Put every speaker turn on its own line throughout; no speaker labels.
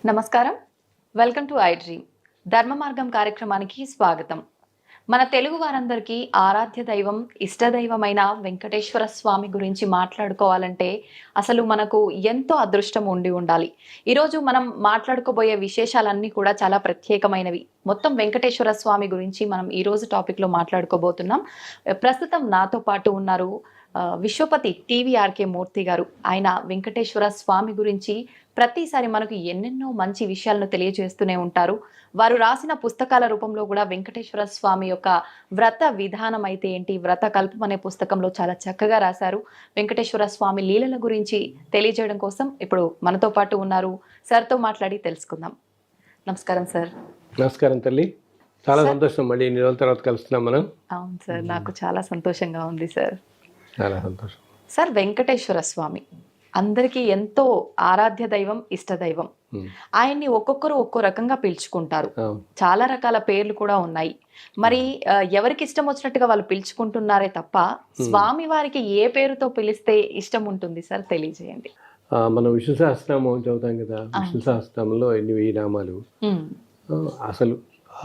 నమస్కారం. Welcome to I dream. ధర్మ మార్గం కార్యక్రమానికి స్వాగతం. మన తెలుగు వారందరికీ ఆరాధ్య దైవం, ఇష్టదైవమైన వెంకటేశ్వర స్వామి గురించి మాట్లాడుకోవాలంటే అసలు మనకు ఎంతో అదృష్టం ఉండి ఉండాలి. ఈరోజు మనం మాట్లాడుకోబోయే విశేషాలన్నీ కూడా చాలా ప్రత్యేకమైనవి. మొత్తం వెంకటేశ్వర స్వామి గురించి మనం ఈరోజు టాపిక్లో మాట్లాడుకోబోతున్నాం. ప్రస్తుతం నాతో పాటు ఉన్నారు విశ్వపతి టీవీఆర్కే మూర్తి గారు. ఆయన వెంకటేశ్వర స్వామి గురించి ప్రతిసారి మనకు ఎన్నెన్నో మంచి విషయాలను తెలియజేస్తూనే ఉంటారు. వారు రాసిన పుస్తకాల రూపంలో కూడా వెంకటేశ్వర స్వామి యొక్క వ్రత విధానం అయితే ఏంటి, వ్రత కల్పం అనే పుస్తకంలో చాలా చక్కగా రాశారు. వెంకటేశ్వర స్వామి లీలల గురించి తెలియజేయడం కోసం ఇప్పుడు మనతో పాటు ఉన్నారు. సార్తో మాట్లాడి తెలుసుకుందాం. నమస్కారం సార్.
నమస్కారం తల్లి. చాలా సంతోషం, మళ్ళీ ఇన్ని రోజుల తర్వాత కలుస్తున్నాం మనం.
అవును సార్, నాకు చాలా సంతోషంగా ఉంది సార్.
చాలా సంతోషం
సార్. వెంకటేశ్వర స్వామి అందరికీ ఎంతో ఆరాధ్య దైవం, ఇష్టదైవం. ఆయన్ని ఒక్కొక్కరు ఒక్కో రకంగా పిలుచుకుంటారు. చాలా రకాల పేర్లు కూడా ఉన్నాయి. మరి ఎవరికి ఇష్టం వచ్చినట్టుగా వాళ్ళు పిలుచుకుంటున్నారే తప్ప స్వామి వారికి ఏ పేరుతో పిలిస్తే ఇష్టం ఉంటుంది సార్, తెలియజేయండి.
మనం విష్ణు సహస్రనామం చదువుతాం కదా. విష్ణు సహస్రనామంలో ఎన్ని 1000 నామాలు. అసలు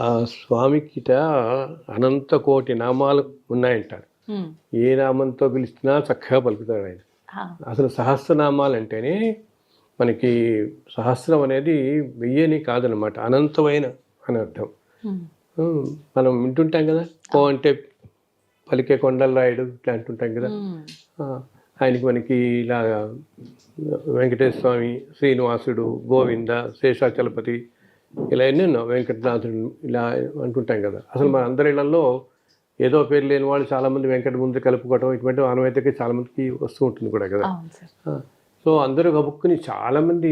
ఆ స్వామికిట అనంత కోటి నామాలు ఉన్నాయంటారు. ఏ నామంతో పిలిచినా చక్కగా పలుకుతాడు ఆయన. అసలు సహస్రనామాలు అంటేనే మనకి సహస్రం అనేది 1000 కాదనమాట, అనంతమైన అని అర్థం. మనం వింటుంటాం కదా, కో అంటే పలికే కొండల రాయుడు ఇట్లా అంటుంటాం కదా. ఆయనకి మనకి ఇలా వెంకటేశ్వర స్వామి, శ్రీనివాసుడు, గోవింద, శేషాచలపతి, ఇలా ఎన్నెన్నో, వెంకటనాథుడు ఇలా అంటుంటాం కదా. అసలు మన అందరి ఇళ్లలో ఏదో పేరు లేని వాళ్ళు చాలామంది వెంకట ముందు కలుపుకోవటం ఇటువంటి ఆనవాయితీకి చాలామందికి వస్తూ ఉంటుంది కూడా కదా. సో అందరూ గబుక్కుని చాలామంది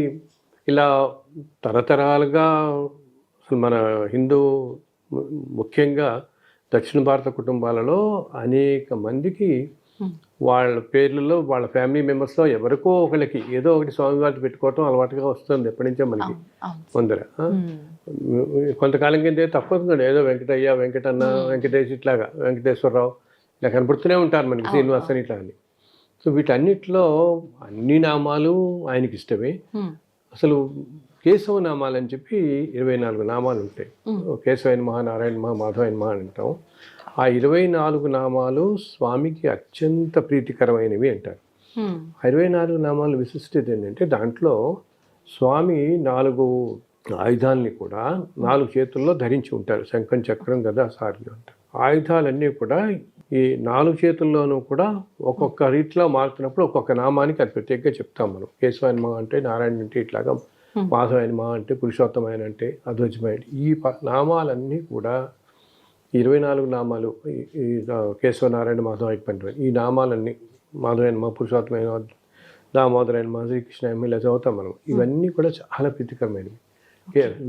ఇలా తరతరాలుగా అసలు మన హిందూ ముఖ్యంగా దక్షిణ భారత కుటుంబాలలో అనేక మందికి వాళ్ళ పేర్లలో వాళ్ళ ఫ్యామిలీ మెంబర్స్లో ఎవరికో ఒకరికి ఏదో ఒకటి స్వామివారిని పెట్టుకోవటం అలవాటుగా వస్తుంది ఎప్పటి నుంచో మనకి ముందర. కొంతకాలం కింద తప్పదు కదా, ఏదో వెంకటయ్య, వెంకటన్న, వెంకటేష్ ఇట్లాగా, వెంకటేశ్వరరావు ఇలా కనపడుతూనే ఉంటారు మనకి, శ్రీనివాస్ అని ఇట్లా అని. సో వీటన్నిటిలో అన్ని నామాలు ఆయనకి ఇష్టమే. అసలు కేశవ నామాలు అని చెప్పి 24 నామాలు ఉంటాయి. కేశవైన మహా, నారాయణ మహా, మాధవైన మహా అని అంటాం. ఆ 24 నామాలు స్వామికి అత్యంత ప్రీతికరమైనవి అంటారు. 24 నామాలు విశిష్టత ఏంటంటే దాంట్లో స్వామి 4 ఆయుధాలని కూడా 4 చేతుల్లో ధరించి ఉంటారు. శంఖం, చక్రం, గద, సారథి అంటారు. ఆయుధాలన్నీ కూడా ఈ 4 చేతుల్లోనూ కూడా ఒక్కొక్క రీతిలో మారుతున్నప్పుడు ఒక్కొక్క నామానికి అది ప్రత్యేకంగా చెప్తాం మనం. కేశవాయన మహా అంటే నారాయణ అంటే ఇట్లాగా, మాధవైన మహా అంటే పురుషోత్తమైన అంటే అధ్వజమైన. ఈ నామాలన్నీ కూడా 24 నామాలు, ఈ కేశవనారాయణ, మాధవ, ఈ నామాలన్నీ, మాధవైన మా, పురుషోత్తమైన, దామోదరైన మా, శ్రీకృష్ణ ఇలా చదువుతాం మనం. ఇవన్నీ కూడా చాలా ప్రీతికరమైనవి.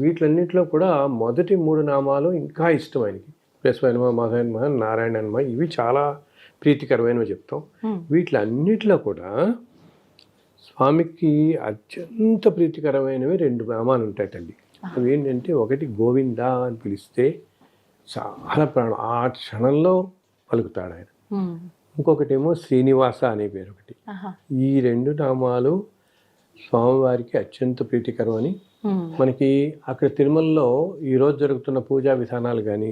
వీటిలన్నింటిలో కూడా మొదటి 3 నామాలు ఇంకా ఇష్టమైనవి. కేశవైన మా, మాధవైన మా, నారాయణ మా, ఇవి చాలా ప్రీతికరమైనవి చెప్తాం. వీటిలన్నిటిలో కూడా స్వామికి అత్యంత ప్రీతికరమైనవి 2 నామాలు ఉంటాయి తల్లి. అవి ఏంటంటే, ఒకటి గోవింద అని పిలిస్తే చాలా ప్రాణం, ఆ క్షణంలో పలుకుతాడు ఆయన. ఇంకొకటేమో శ్రీనివాస అనే పేరు ఒకటి. ఈ 2 నామాలు స్వామివారికి అత్యంత ప్రీతికరం అని మనకి అక్కడ తిరుమలలో ఈరోజు జరుగుతున్న పూజా విధానాలు కానీ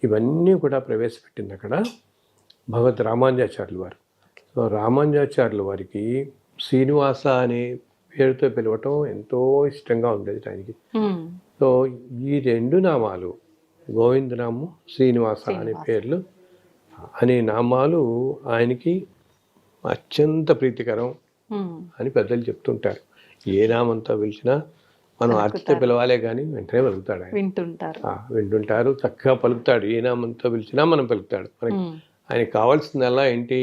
ఇవన్నీ కూడా ప్రవేశపెట్టింది అక్కడ భగవద్ రామానుజాచార్యుల వారు. సో రామానుజాచార్యుల వారికి శ్రీనివాస అనే పేరుతో పిలవటం ఎంతో ఇష్టంగా ఉండేది ఆయనకి. సో ఈ 2 నామాలు, గోవిందనాము, శ్రీనివాస అనే పేర్లు అనే నామాలు ఆయనకి అత్యంత ప్రీతికరం అని పెద్దలు చెప్తుంటారు. ఏ నామంతో పిలిచినా మనం అర్చితో పిలవాలే కానీ వెంటనే పలుకుతాడు ఆయన. వింటుంటారు, చక్కగా పలుకుతాడు. ఏ నామంతో పిలిచినా మనం పలుకుతాడు. మనకి ఆయనకి కావాల్సిందల్లా ఏంటి,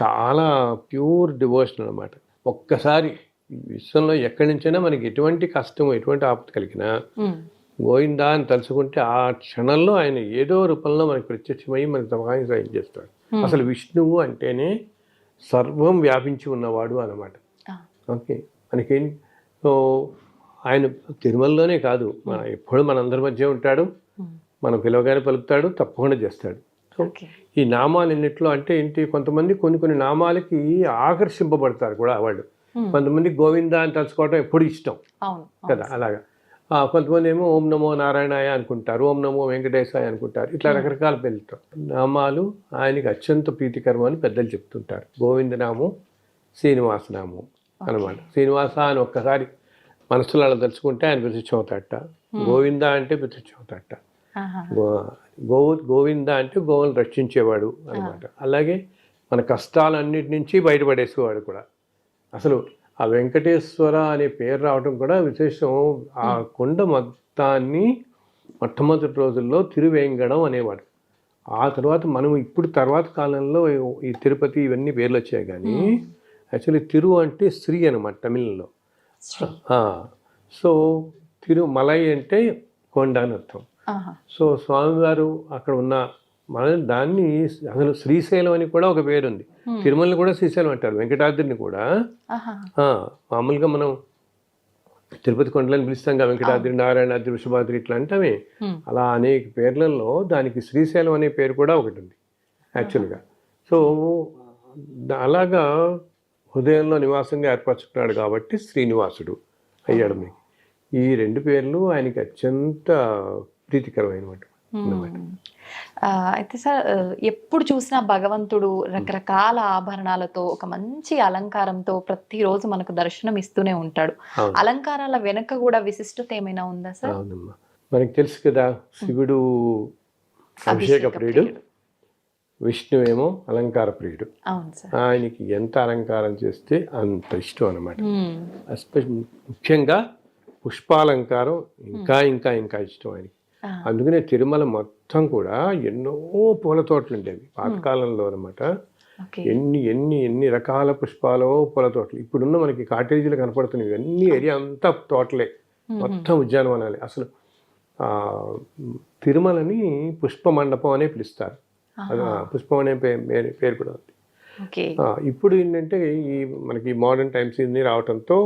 చాలా ప్యూర్ డివోషన్ అనమాట. ఒక్కసారి విశ్వంలో ఎక్కడి నుంచైనా మనకి ఎటువంటి కష్టం, ఎటువంటి ఆపద కలిగినా గోవిందా అని తలుచుకుంటే ఆ క్షణంలో ఆయన ఏదో రూపంలో మనకి ప్రత్యక్షమై మనకి సహాయం సాయం చేస్తాడు. అసలు విష్ణువు అంటేనే సర్వం వ్యాపించి ఉన్నవాడు అన్నమాట. ఓకే, మనకేం, సో ఆయన తిరుమలలోనే కాదు, మన ఎప్పుడు మనందరి మధ్య ఉంటాడు, మనం పిలవగానే పలుకుతాడు, తప్పకుండా చేస్తాడు. సో ఈ నామాలన్నింటిలో అంటే ఏంటి, కొంతమంది కొన్ని నామాలకి ఆకర్షింపబడతారు కూడా వాళ్ళు. కొంతమంది గోవింద అని తలుచుకోవడం ఎప్పుడు ఇష్టం
అవును
కదా, అలాగా. కొంతమంది ఏమో ఓం నమో నారాయణాయ అనుకుంటారు, ఓం నమో వెంకటేశాయ అనుకుంటారు, ఇట్లా రకరకాల పేర్లతో నామాలు ఆయనకి అత్యంత ప్రీతికరం అని పెద్దలు చెప్తుంటారు. గోవిందనామం, శ్రీనివాసనామం అనమాట. శ్రీనివాస అని ఒక్కసారి మనసులో అలా తలుచుకుంటే ఆయన ప్రత్యక్షం అవుతాడట. గోవింద అంటే ప్రత్యక్షం అవుతాడట. గోవింద అంటే గోవులను రక్షించేవాడు అనమాట. అలాగే మన కష్టాలన్నిటి నుంచి బయటపడేసేవాడు కూడా. అసలు ఆ వెంకటేశ్వర అనే పేరు రావడం కూడా విశేషం. ఆ కొండ మొత్తాన్ని మొట్టమొదటి రోజుల్లో తిరువేంగడం అనేవాడు. ఆ తర్వాత మనం ఇప్పుడు తర్వాత కాలంలో ఈ తిరుపతి ఇవన్నీ పేర్లు వచ్చాయి, కానీ యాక్చువల్లీ తిరు అంటే శ్రీ అనమాట తమిళంలో. సో తిరుమలై అంటే కొండ అని అర్థం. సో స్వామివారు అక్కడ ఉన్న మన దాన్ని అసలు శ్రీశైలం అని కూడా ఒక పేరు ఉంది. తిరుమలని కూడా శ్రీశైలం అంటారు, వెంకటాద్రిని కూడా. మామూలుగా మనం తిరుపతి కొండలని పిలుస్తాం కదా, వెంకటాద్రి, నారాయణాద్రి, వృషభాద్రి ఇట్లా అంటామే. అలా అనేక పేర్లలో దానికి శ్రీశైలం అనే పేరు కూడా ఒకటి ఉంది యాక్చువల్గా. సో అలాగా హృదయంలో నివాసంగా ఏర్పరచుకున్నాడు కాబట్టి శ్రీనివాసుడు అయ్యాడు. మీకు ఈ రెండు పేర్లు ఆయనకి అత్యంత ప్రీతికరమైనటువంటి అన్నమాట.
అయితే సార్, ఎప్పుడు చూసినా భగవంతుడు రకరకాల ఆభరణాలతో, ఒక మంచి అలంకారంతో ప్రతిరోజు మనకు దర్శనం ఇస్తూనే ఉంటాడు. అలంకారాల వెనక కూడా విశిష్టత ఏమైనా ఉందా సార్?
అవునమ్మా, మనకి తెలుసు కదా, శివుడు అభిషేక ప్రియుడు, విష్ణువు ఏమో అలంకార ప్రియుడు. ఆయనకి ఎంత అలంకారం చేస్తే అంత ఇష్టం అన్నమాట. ముఖ్యంగా పుష్పాలంకారం ఇంకా ఇంకా ఇంకా ఇష్టం ఆయనకి. అందుకనే తిరుమల మొత్తం కూడా ఎన్నో పూల తోటలు ఉండేవి పాతకాలంలో అనమాట. ఎన్ని ఎన్ని ఎన్ని రకాల పుష్పాలు, పూల తోటలు. ఇప్పుడున్న మనకి కాటేజీలు కనపడుతున్నాయి, ఇవన్నీ ఏరియా అంతా తోటలే, మొత్తం ఉద్యానవనాలే. అసలు తిరుమలని పుష్ప మండపం అనే పిలుస్తారు. పుష్పం అనే పేరు కూడా ఉంది. ఇప్పుడు ఏంటంటే ఈ మనకి మోడర్న్ టైమ్స్ ఇన్ని రావడంతో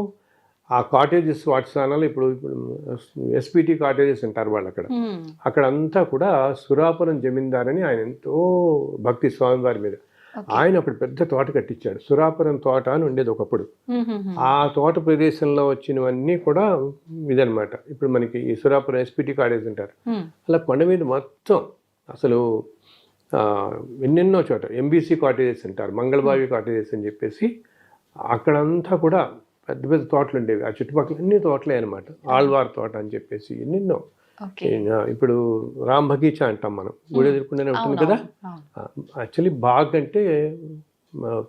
ఆ కాటేజెస్ వాటి స్థానాలు ఇప్పుడు ఎస్పీటీ కాటేజెస్ అంటారు వాళ్ళు. అక్కడ అంతా కూడా సురాపురం జమీందార్ అని, ఆయన ఎంతో భక్తి స్వామివారి మీద. ఆయన అప్పుడు పెద్ద తోట కట్టించాడు. సురాపురం తోట అని ఉండేది ఒకప్పుడు. ఆ తోట ప్రదేశంలో వచ్చినవన్నీ కూడా ఇదనమాట. ఇప్పుడు మనకి ఈ సురాపురం ఎస్పీటీ కాటేజ్ అంటారు. అలా కొండ మీద మొత్తం అసలు ఎన్నెన్నో చోట ఎంబీసీ కాటేజెస్ అంటారు, మంగళబావి కాటేజెస్ అని చెప్పేసి అక్కడంతా కూడా పెద్ద పెద్ద తోటలు ఉండేవి. ఆ చుట్టుపక్కల అన్ని తోటలే అనమాట. ఆళ్వార్ తోట అని చెప్పేసి ఎన్నెన్నో. ఇప్పుడు రామ్ బగీచా అంటాం మనం, గుడి ఎదుర్కొంటూనే ఉంటుంది కదా. యాక్చువల్లీ బాగ్ అంటే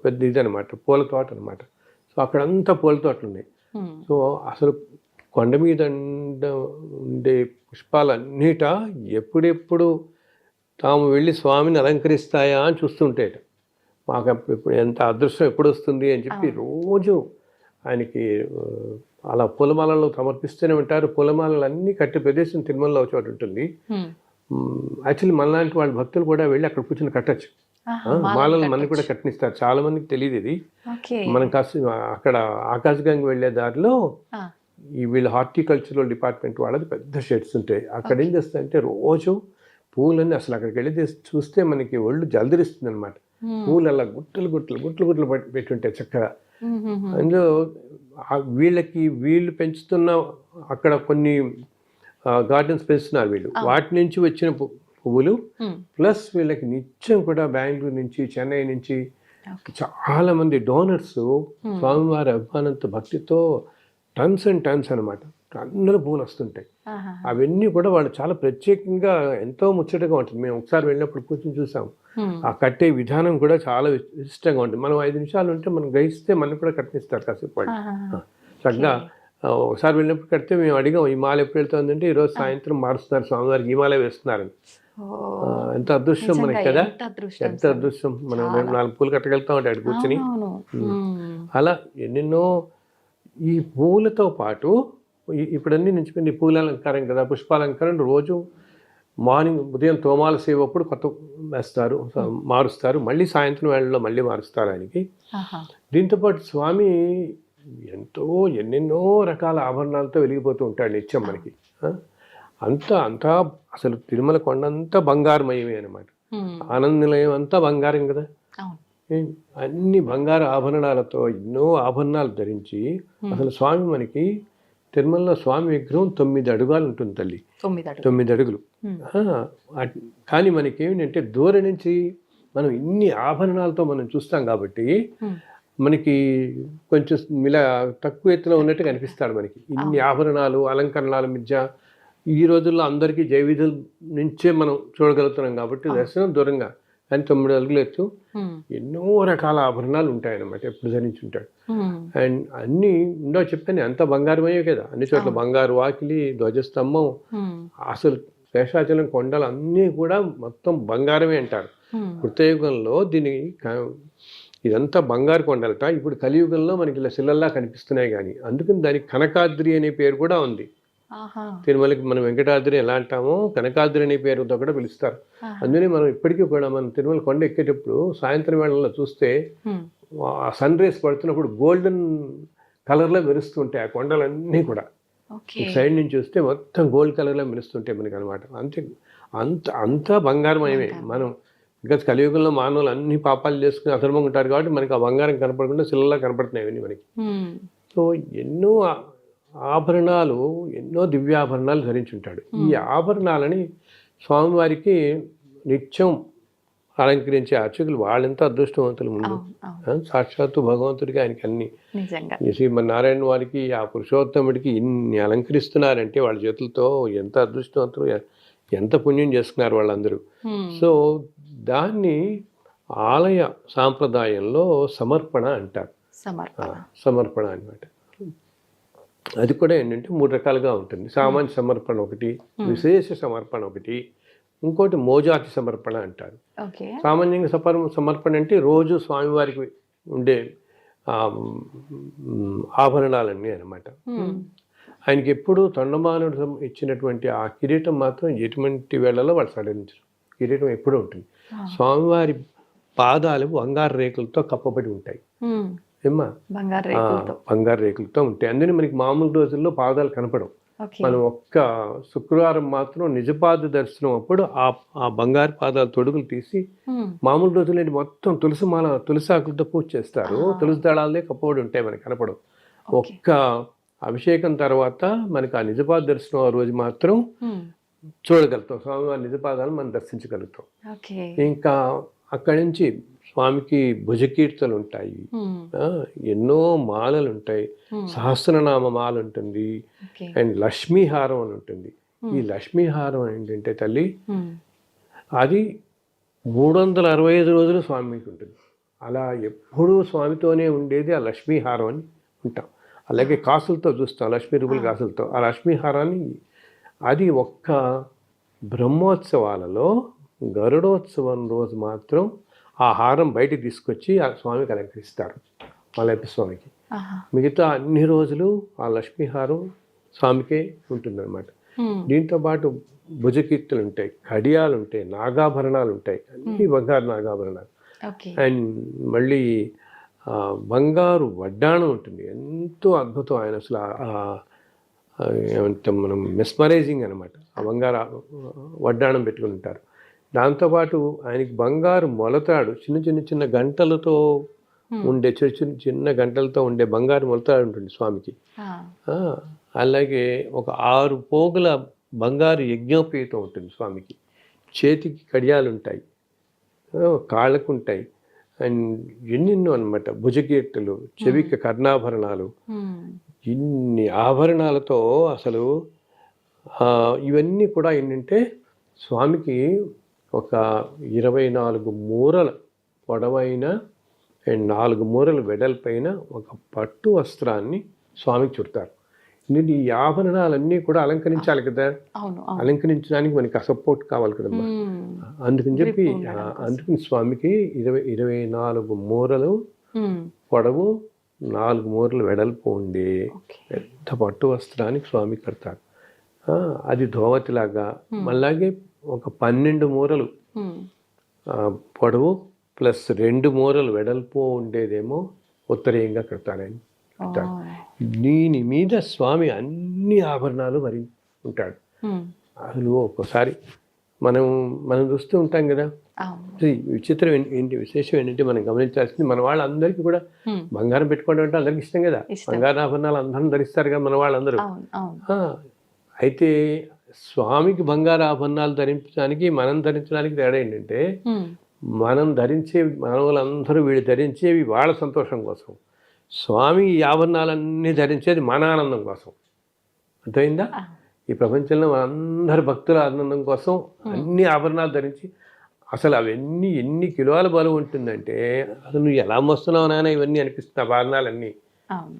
పెద్ద ఇది అనమాట, పూల తోట అనమాట. సో అక్కడంతా పూల తోటలు ఉన్నాయి. సో అసలు కొండ మీద ఉండే పుష్పాలన్నిట ఎప్పుడెప్పుడు తాము వెళ్ళి స్వామిని అలంకరిస్తాయా అని చూస్తుంటేట. మాకు ఇప్పుడు ఎంత అదృష్టం ఎప్పుడు వస్తుంది అని చెప్పి రోజు ఆయనకి అలా పూలమాలలో సమర్పిస్తూనే ఉంటారు. పూలమాలలు అన్నీ కట్టే ప్రదేశం తిరుమలలో ఒక చోటు ఉంటుంది. యాక్చువల్లీ మనలాంటి వాళ్ళ భక్తులు కూడా వెళ్ళి అక్కడ కూర్చొని కట్టచ్చు. మాలలు మనకి కూడా కట్టనిస్తారు. చాలా మందికి తెలియదు ఇది. మనం కాస్త అక్కడ ఆకాశగంగ వెళ్ళే దారిలో ఈ వీళ్ళ హార్టికల్చరల్ డిపార్ట్మెంట్ వాళ్ళది పెద్ద షెడ్స్ ఉంటాయి. అక్కడ ఏం చేస్తారంటే రోజు పూలన్నీ అసలు అక్కడికి వెళ్ళి చూస్తే మనకి ఒళ్ళు జలదరిస్తుంది అనమాట. పూలు అలా గుట్టలు గుట్టలు గుట్టలు గుట్టలు పెట్టుంటాయి చక్కగా. అందులో వీళ్ళు పెంచుతున్న అక్కడ కొన్ని గార్డెన్స్ పెంచుతున్నారు వీళ్ళు. వాటి నుంచి వచ్చిన పువ్వులు ప్లస్ వీళ్ళకి నిత్యం కూడా బెంగళూరు నుంచి, చెన్నై నుంచి చాలా మంది డోనర్స్ స్వామివారి అభిమానంతో భక్తితో టన్స్ అండ్ టన్స్ అనమాట అందరూ పూలు వస్తుంటాయి. అవన్నీ కూడా వాళ్ళు చాలా ప్రత్యేకంగా ఎంతో ముచ్చటగా ఉంటుంది. మేము ఒకసారి వెళ్ళినప్పుడు కూర్చొని చూసాం. ఆ కట్టే విధానం కూడా చాలా ఇష్టంగా ఉంటుంది. మనం 5 నిమిషాలు ఉంటే మనం గ్రహిస్తే మనకు కూడా కట్టిస్తారు కాసేపు వాళ్ళు. చక్కగా ఒకసారి వెళ్ళినప్పుడు కడితే మేము అడిగాం, ఈ మాల ఎప్పుడు వెళ్తుందంటే ఈరోజు సాయంత్రం మారుస్తున్నారు స్వామివారికి, ఈ మాలే వేస్తున్నారని. ఎంత అదృష్టం మనకి కదా, ఎంత అదృష్టం. మనం 4 పూలు కట్టగలుగుతాం అంటే అక్కడ కూర్చుని. అలా ఎన్నెన్నో ఈ పూలతో పాటు ఇప్పుడన్నీ నుంచుకుని పూల అలంకారం కదా, పుష్పాలంకారం రోజు మార్నింగ్ ఉదయం తోమాల సేవ అప్పుడు కొత్త వేస్తారు, మారుస్తారు, మళ్ళీ సాయంత్రం వేళల్లో మళ్ళీ మారుస్తారు ఆయనకి. దీంతోపాటు స్వామి ఎన్నెన్నో రకాల ఆభరణాలతో వెలిగిపోతూ ఉంటాడు నిత్యం మనకి. అంతా అసలు తిరుమల కొండంతా బంగారమయమే అనమాట. ఆనంద నిలయం అంతా బంగారం కదా. అన్ని బంగారు ఆభరణాలతో ఎన్నో ఆభరణాలు ధరించి అసలు స్వామి మనకి తిరుమలలో స్వామి విగ్రహం 9 అడుగులు ఉంటుంది తల్లి, 9 అడుగులు. కానీ మనకి ఏమిటంటే దూరం నుంచి మనం ఇన్ని ఆభరణాలతో మనం చూస్తాం కాబట్టి మనకి కొంచెం ఇలా తక్కువ ఎత్తులో ఉన్నట్టు కనిపిస్తాడు మనకి. ఇన్ని ఆభరణాలు అలంకరణాల మధ్య ఈ రోజుల్లో అందరికీ జైవిధుల నుంచే మనం చూడగలుగుతున్నాం కాబట్టి దర్శనం దూరంగా, కానీ 9 అడుగులు ఎత్తు ఎన్నో రకాల ఆభరణాలు ఉంటాయన్నమాట, ఎప్పుడు ధరించి ఉంటాడు. అండ్ అన్ని ఉండో చెప్పాను, అంత బంగారమయ్యే కదా, అన్ని చోట్ల బంగారు వాకిలి, ధ్వజస్తంభం, అసలు శేషాచలం కొండలు అన్నీ కూడా మొత్తం బంగారమే అంటారు. కృతయుగంలో ఇదంతా బంగారు కొండలట, ఇప్పుడు కలియుగంలో మనకి ఇలా శిలల్లా కనిపిస్తున్నాయి. కానీ అందుకని దానికి కనకాద్రి అనే పేరు కూడా ఉంది. తిరుమలకి మనం వెంకటాద్రి ఎలా అంటామో కనకాద్రి అనే పేరుతో కూడా పిలుస్తారు. అందుకని మనం ఇప్పటికీ కూడా మనం తిరుమల కొండ ఎక్కేటప్పుడు సాయంత్రం వేళల్లో చూస్తే ఆ సన్ రేస్ పడుతున్నప్పుడు గోల్డెన్ కలర్లో మెరుస్తుంటాయి ఆ కొండలన్నీ కూడా. సైడ్ నుంచి చూస్తే మొత్తం గోల్డ్ కలర్లో మెరుస్తుంటాయి మనకి అనమాట. అంతా బంగారమయమే. మనం ఇంకా కలియుగంలో మానవులు అన్ని పాపాలు చేసుకుని అధర్మం ఉంటారు కాబట్టి మనకి ఆ బంగారం కనపడకుండా శిలలా కనపడుతున్నాయి అవన్నీ మనకి. సో ఎన్నో ఆభరణాలు, ఎన్నో దివ్యాభరణాలు ధరించుంటాడు. ఈ ఆభరణాలని స్వామివారికి నిత్యం అలంకరించే అర్చకులు వాళ్ళెంత అదృష్టవంతులు. ముందు సాక్షాత్తు భగవంతుడికి ఆయనకి అన్ని, శ్రీమన్నారాయణ వారికి ఆ పురుషోత్తముడికి ఇన్ని అలంకరిస్తున్నారంటే వాళ్ళ చేతులతో ఎంత అదృష్టవంతులు, ఎంత పుణ్యం చేసుకున్నారు వాళ్ళందరూ. సో దాన్ని ఆలయ సాంప్రదాయంలో సమర్పణ అంటారు. సమర్పణ అన్నమాట. అది కూడా ఏంటంటే 3 రకాలుగా ఉంటుంది. సామాన్య సమర్పణ ఒకటి, విశేష సమర్పణ ఒకటి, ఇంకోటి మోజాతి సమర్పణ అంటారు. సామాన్యంగా సమర్పణ అంటే రోజు స్వామివారికి ఉండే ఆభరణాలన్నీ అన్నమాట. ఆయనకి ఎప్పుడు తొండమానుడు ఇచ్చినటువంటి ఆ కిరీటం మాత్రం ఎటువంటి వేళలో వాళ్ళు సడలించరు. కిరీటం ఎప్పుడూ ఉంటుంది. స్వామివారి పాదాలు బంగారు రేకులతో కప్పబడి ఉంటాయి. ఏమ్మా, బంగారు రేకులతో ఉంటాయి. అందుకని మనకి మామూలు రోజుల్లో పాదాలు కనపడవు. మనం ఒక్క శుక్రవారం మాత్రం నిజపాద దర్శనం అప్పుడు ఆ బంగారు పాదాల తొడుగులు తీసి, మామూలు రోజుల్లో మొత్తం తులసి ఆకులతో పూజ చేస్తారు. తులసి దళాలే కప్పబడి ఉంటాయి, మనకి కనపడవు. ఒక్క అభిషేకం తర్వాత మనకి ఆ నిజపాద దర్శనం ఆ రోజు మాత్రం చూడగలుగుతాం. స్వామివారి నిజపాదాలు మనం దర్శించగలుగుతాం. ఇంకా అక్కడి నుంచి స్వామికి భుజకీర్తలు ఉంటాయి, ఎన్నో మాలలు ఉంటాయి, సహస్రనామ మాల ఉంటుంది, అండ్ లక్ష్మీహారం అని ఉంటుంది. ఈ లక్ష్మీహారం ఏంటంటే తల్లి, అది 365 రోజులు స్వామికి ఉంటుంది. అలా ఎప్పుడూ స్వామితోనే ఉండేది ఆ లక్ష్మీహారం అని ఉంటాం. అలాగే కాసులతో చూస్తాం, లక్ష్మీ రూపుల కాసులతో. ఆ లక్ష్మీహారాన్ని అది ఒక్క బ్రహ్మోత్సవాలలో గరుడోత్సవం రోజు మాత్రం ఆ హారం బయటికి తీసుకొచ్చి ఆ స్వామికి అలంకరిస్తారు, మలయప్ప స్వామికి. మిగతా అన్ని రోజులు ఆ లక్ష్మీహారం స్వామికే ఉంటుందన్నమాట. దీంతో పాటు భుజకీర్తులు ఉంటాయి, కడియాలు ఉంటాయి, నాగాభరణాలు ఉంటాయి, అన్ని బంగారు నాగాభరణాలు. అండ్ మళ్ళీ బంగారు వడ్డాణం ఉంటుంది, ఎంతో అద్భుతం. ఆయన అసలు ఏమంటాం మనం, మెస్మరైజింగ్ అనమాట. ఆ బంగారు వడ్డాణం పెట్టుకుని ఉంటారు. దాంతోపాటు ఆయనకి బంగారు మొలతాడు, చిన్న గంటలతో ఉండే, చిన్న గంటలతో ఉండే బంగారు మొలతాడు ఉంటుంది స్వామికి. అలాగే ఒక 6 పోగుల బంగారు యజ్ఞోపేతం ఉంటుంది స్వామికి. చేతికి కడియాలు ఉంటాయి, కాళ్ళకు ఉంటాయి, అండ్ ఎన్నెన్నో అనమాట. భుజకీర్తులు, చెవికి కర్ణాభరణాలు, ఇన్ని ఆభరణాలతో అసలు ఇవన్నీ కూడా ఏంటంటే స్వామికి ఒక 24 మూరల పొడవైన అండ్ 4 మూరల వెడల్పైన ఒక పట్టు వస్త్రాన్ని స్వామికి చుడతారు. ఈ ఆభరణాలన్నీ కూడా అలంకరించాలి కదా, అలంకరించడానికి మనకి సపోర్ట్ కావాలి కదమ్మా. అందుకని స్వామికి 24 మూరలు పొడవు, 4 మూరలు వెడల్పు ఉండే పెద్ద పట్టు వస్త్రానికి స్వామికి కడతారు. అది ధోవతిలాగా. అలాగే ఒక 12 మూరలు పొడవు ప్లస్ 2 మూరలు వెడల్పు ఉండేదేమో ఉత్తరీయంగా కడతారని అంటారు. దీని మీద స్వామి అన్ని ఆభరణాలు మరి ఉంటాడు. అసలు ఒక్కోసారి మనం చూస్తూ ఉంటాం కదా,
అవును.
విచిత్రం ఏంటి విశేషం ఏంటంటే మనం గమనించాల్సింది మన వాళ్ళందరికీ కూడా బంగారం పెట్టుకోవడం అంటే అందరికి ఇష్టం కదా. బంగారు ఆభరణాలు అందరం ధరిస్తారు కదా మన వాళ్ళందరూ. ఆ, అయితే స్వామికి బంగారు ఆభరణాలు ధరించడానికి మనం ధరించడానికి తేడా ఏంటంటే మనం ధరించే మానవులందరూ వీళ్ళు ధరించేవి వాళ్ళ సంతోషం కోసం, స్వామి ఈ ఆభరణాలన్నీ ధరించేది మన ఆనందం కోసం. అర్థమైందా? ఈ ప్రపంచంలో మనందరి భక్తుల ఆనందం కోసం అన్ని ఆభరణాలు ధరించి, అసలు అవన్నీ ఎన్ని కిలోల బరువు ఉంటుందంటే అసలు నువ్వు ఎలా మోస్తున్నావు నాన్న ఇవన్నీ అనిపిస్తుంది ఆభరణాలన్నీ.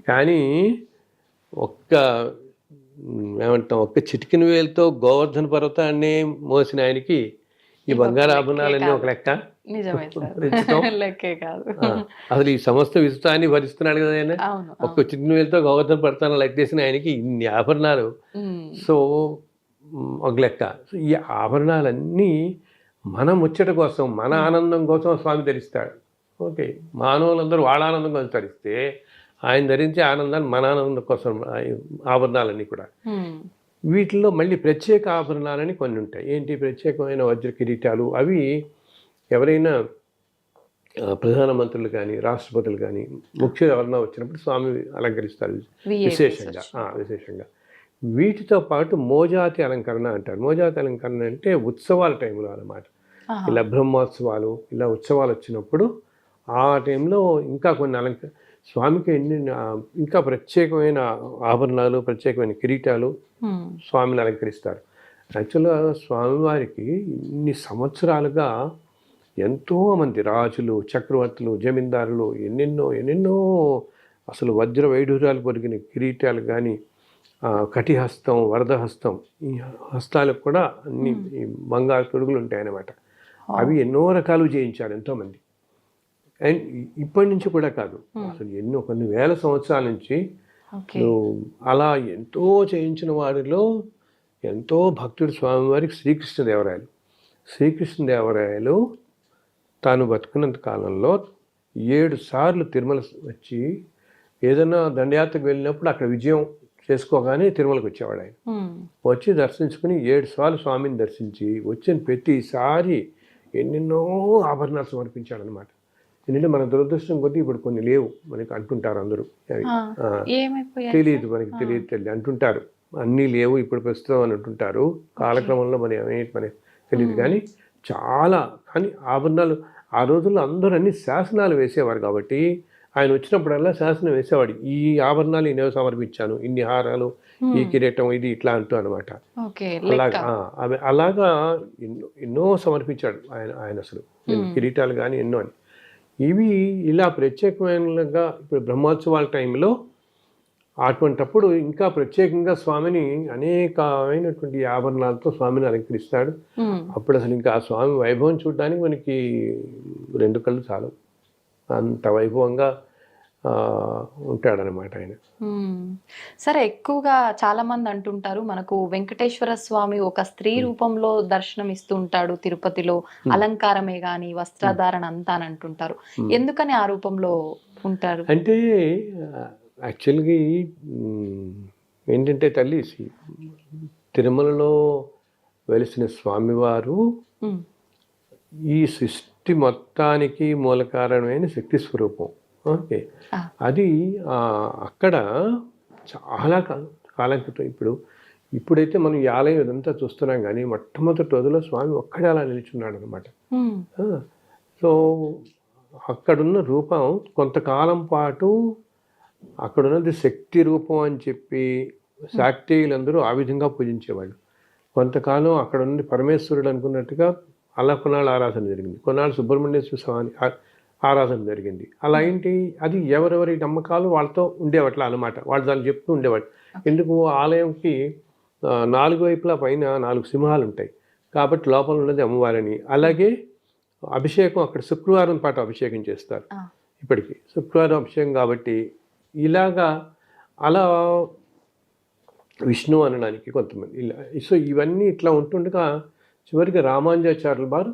కానీ ఒక్క చిటికిన వేలతో గోవర్ధన పర్వతాన్ని మోసిన ఆయనకి ఈ బంగారు ఆభరణాలన్నీ ఒక లెక్క. అసలు ఈ సమస్త విశ్వాన్ని భరిస్తున్నాడు కదా ఆయన. ఒక్క చిన్న వేలతో గోవర్ధన పర్వతాన్ని లెక్కేసిన ఆయనకి ఇన్ని ఆభరణాలు. సో ఒక లెక్క. ఈ ఆభరణాలన్నీ మన ముచ్చట కోసం, మన ఆనందం కోసం స్వామి ధరిస్తాడు. ఓకే, మానవులందరూ వాళ్ళ ఆనందం కోసం ధరిస్తే ఆయన ధరించే ఆనందాలు మన ఆనందం కోసం ఆభరణాలన్నీ కూడా. వీటిల్లో మళ్ళీ ప్రత్యేక ఆభరణాలని కొన్ని ఉంటాయి. ఏంటి ప్రత్యేకమైన వజ్ర కిరీటాలు? అవి ఎవరైనా ప్రధానమంత్రులు కానీ రాష్ట్రపతులు కానీ ముఖ్య ఎవరన్నా వచ్చినప్పుడు స్వామి అలంకరిస్తారు విశేషంగా. వీటితో పాటు మోజాతి అలంకరణ అంటారు. మోజాతి అలంకరణ అంటే ఉత్సవాల టైంలో అన్నమాట. ఇలా బ్రహ్మోత్సవాలు, ఇలా ఉత్సవాలు వచ్చినప్పుడు ఆ టైంలో ఇంకా కొన్ని స్వామికి ఇంకా ప్రత్యేకమైన ఆభరణాలు, ప్రత్యేకమైన కిరీటాలు స్వామిని అలంకరిస్తారు. యాక్చువల్గా స్వామివారికి ఇన్ని సంవత్సరాలుగా ఎంతోమంది రాజులు, చక్రవర్తులు, జమీందారులు ఎన్నెన్నో అసలు వజ్ర వైఢూర్యాలు పొరిగిన కిరీటాలు కానీ, కటిహస్తం, వరదహస్తం, ఈ హస్తాలకు కూడా అన్ని బంగారు తొడుగులు ఉంటాయన్నమాట. అవి ఎన్నో రకాలు చేయించారు ఎంతోమంది. అండ్ ఇప్పటి నుంచి కూడా కాదు, అసలు కొన్ని వేల సంవత్సరాల నుంచి అలా ఎంతో చేయించిన వారిలో ఎంతో భక్తుడు స్వామివారికి శ్రీకృష్ణదేవరాయలు తాను బతుకున్నంత కాలంలో 7 సార్లు తిరుమల వచ్చి ఏదైనా దండయాత్రకు వెళ్ళినప్పుడు అక్కడ విజయం చేసుకోగానే తిరుమలకు వచ్చేవాడు. ఆయన వచ్చి దర్శించుకుని 7 సార్లు స్వామిని దర్శించి వచ్చిన ప్రతిసారి ఎన్నెన్నో ఆభరణాలు సమర్పించాడు అనమాట. ఎందుకంటే మన దురదృష్టం కొద్దీ ఇప్పుడు కొన్ని లేవు మనకి అంటుంటారు అందరూ. తెలియదు, మనకి తెలియదు అంటుంటారు. అన్నీ లేవు ఇప్పుడు ప్రస్తుతం అని అంటుంటారు. కాలక్రమంలో మనకి తెలియదు. కానీ కానీ ఆభరణాలు ఆ రోజుల్లో అందరూ అన్ని శాసనాలు వేసేవారు కాబట్టి ఆయన వచ్చినప్పుడల్లా శాసనం వేసేవాడు. ఈ ఆభరణాలు ఇన్ని సమర్పించాను, ఇన్ని హారాలు, ఈ కిరీటం, ఇది ఇట్లా అంటూ అనమాట. అలాగా ఎన్నో సమర్పించాడు ఆయన అసలు కిరీటాలు కానీ ఎన్నో అని. ఇవి ఇలా ప్రత్యేకమైనగా ఇప్పుడు బ్రహ్మోత్సవాల టైంలో అటువంటప్పుడు ఇంకా ప్రత్యేకంగా స్వామిని అనేకమైనటువంటి ఆభరణాలతో స్వామిని అలంకరిస్తాడు. అప్పుడు అసలు ఇంకా ఆ స్వామి వైభవం చూడడానికి మనకి 2 కళ్ళు చాలు, అంత వైభవంగా ఉంటాడనమాట ఆయన.
సరే, ఎక్కువగా చాలా మంది అంటుంటారు మనకు వెంకటేశ్వర స్వామి ఒక స్త్రీ రూపంలో దర్శనం ఇస్తూ ఉంటాడు తిరుపతిలో, అలంకారమే గాని వస్త్రధారణ అంతా అని అంటుంటారు. ఎందుకని ఆ రూపంలో ఉంటారు
అంటే యాక్చువల్గా ఏంటంటే తల్లి తిరుమలలో వెలిసిన స్వామివారు ఈ సృష్టి మొత్తానికి మూల కారణమైన శక్తి స్వరూపం. ఓకే, అది అక్కడ చాలా కాలం క్రితం, ఇప్పుడైతే మనం ఈ ఆలయం ఇదంతా చూస్తున్నాం కానీ మొట్టమొదటి రోజులో స్వామి ఒక్కడే అలా నిల్చున్నాడు అనమాట. సో అక్కడున్న రూపం కొంతకాలం పాటు అక్కడున్నది శక్తి రూపం అని చెప్పి శాక్తేయులందరూ ఆ విధంగా పూజించేవాళ్ళు. కొంతకాలం అక్కడ ఉన్నది పరమేశ్వరుడు అనుకున్నట్టుగా అలా కొన్నాళ్ళు ఆరాధన జరిగింది. కొన్నాళ్ళు సుబ్రహ్మణ్యేశ్వర స్వామి ఆరాధన జరిగింది. అలా ఏంటి, అది ఎవరెవరి నమ్మకాలు వాళ్ళతో ఉండేవట్లా అనమాట. వాళ్ళు దాన్ని చెప్తూ ఉండేవాడు. ఎందుకు, ఆలయంకి 4 వైపులా పైన 4 సింహాలు ఉంటాయి కాబట్టి లోపల ఉన్నది అమ్మవారని. అలాగే అభిషేకం అక్కడ శుక్రవారం పాటు అభిషేకం చేస్తారు. ఇప్పటికీ శుక్రవారం అభిషేకం కాబట్టి ఇలాగా అలా విష్ణు అనడానికి కొంతమంది ఇలా. సో ఇవన్నీ ఇట్లా ఉంటుండగా చివరికి రామానుజాచార్యుల వారు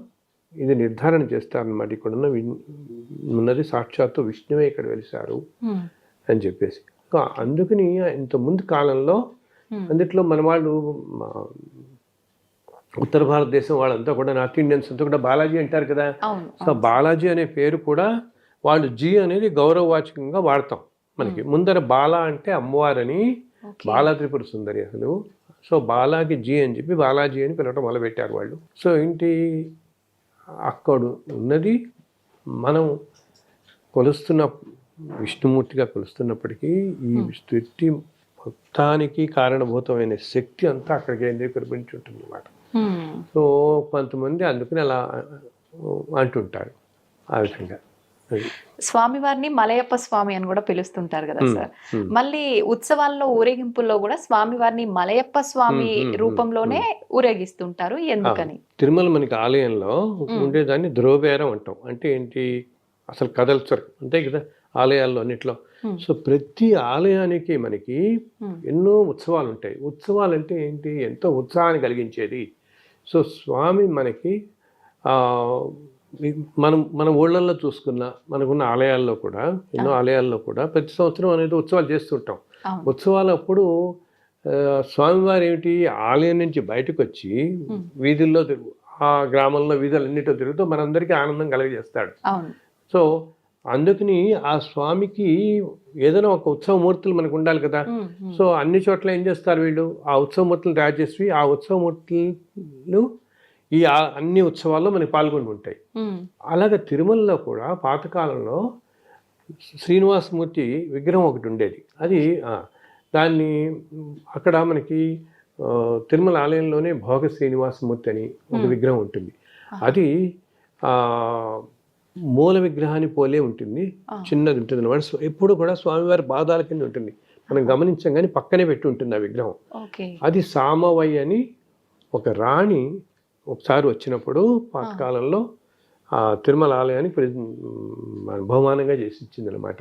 ఇది నిర్ధారణ చేస్తారనమాట. ఇక్కడ ఉన్నది సాక్షాత్తు విష్ణువే ఇక్కడ వెలిశారు అని చెప్పేసి. అందుకని ఇంత ముందు కాలంలో అందుట్లో మన వాళ్ళు ఉత్తర భారతదేశం వాళ్ళంతా కూడా నార్త్ ఇండియన్స్ అంతా కూడా బాలాజీ అంటారు కదా.
అవును.
సో బాలాజీ అనే పేరు కూడా వాళ్ళు జీ అనేది గౌరవవాచకంగా వాడతాం. మనకి ముందర బాలా అంటే అమ్మవారని,
ఓకే.
బాలా త్రిపుర సుందరి అసలు. సో బాలాకి జీ అని చెప్పి బాలాజీ అని పిలవటం మొదలుపెట్టారు వాళ్ళు. సో ఏంటి, అక్కడ ఉన్నది మనం కొలుస్తున్న విష్ణుమూర్తిగా కొలుస్తున్నప్పటికీ ఈ సృష్టి మొత్తానికి కారణభూతమైన శక్తి అంతా అక్కడ కేంద్రీకరించి ఉంటుంది అన్నమాట. సో కొంతమంది అందుకని అలా అంటుంటారు ఆ విధంగా.
స్వామివారిని మలయప్ప స్వామి అని కూడా పిలుస్తుంటారు కదా సార్. మళ్ళీ ఉత్సవాల్లో ఊరేగింపుల్లో కూడా స్వామివారిని మలయప్ప స్వామి రూపంలోనే ఊరేగిస్తుంటారు. ఎందుకని?
తిరుమల మనకి ఆలయంలో ఉండేదాన్ని ధ్రువబేరం అంటాం. అంటే ఏంటి, అసలు కదల్చరు అంతే కదా ఆలయాల్లో అన్నిట్లో. సో ప్రతి ఆలయానికి మనకి ఎన్నో ఉత్సవాలు ఉంటాయి. ఉత్సవాలు అంటే ఏంటి, ఎంతో ఉత్సాహాన్ని కలిగించేది. సో స్వామి మనకి మన ఊళ్ళల్లో చూసుకున్న మనకున్న ఆలయాల్లో కూడా, ఎన్నో ఆలయాల్లో కూడా ప్రతి సంవత్సరం అనేది ఉత్సవాలు చేస్తుంటాం. ఉత్సవాలు అప్పుడు స్వామివారు ఏమిటి, ఆలయం నుంచి బయటకు వచ్చి వీధుల్లో ఆ గ్రామంలో వీధులన్నిటిలో తిరుగుతూ మనందరికీ ఆనందం కలగజేస్తాడు. సో అందుకని ఆ స్వామికి ఏదైనా ఒక ఉత్సవమూర్తులు మనకు ఉండాలి కదా. సో అన్ని చోట్ల ఏం చేస్తారు వీళ్ళు, ఆ ఉత్సవమూర్తులు తయారు చేసి ఆ ఉత్సవమూర్తులు ఈ అన్ని ఉత్సవాల్లో మనకి పాల్గొని ఉంటాయి. అలాగే తిరుమలలో కూడా పాతకాలంలో శ్రీనివాసమూర్తి విగ్రహం ఒకటి ఉండేది. అది దాన్ని అక్కడ మనకి తిరుమల ఆలయంలోనే భోగ శ్రీనివాసమూర్తి అని ఒక విగ్రహం ఉంటుంది. అది మూల విగ్రహాన్ని పోలే ఉంటుంది, చిన్నది ఉంటుంది అన్నమాట. ఎప్పుడు కూడా స్వామివారి పాదాల కింద ఉంటుంది, మనం గమనించాం కానీ పక్కనే పెట్టి ఉంటుంది ఆ విగ్రహం. అది సామవయ్య అని ఒక రాణి ఒకసారి వచ్చినప్పుడు పాతకాలంలో ఆ తిరుమల ఆలయానికి బహుమానంగా చేసి ఇచ్చింది అనమాట.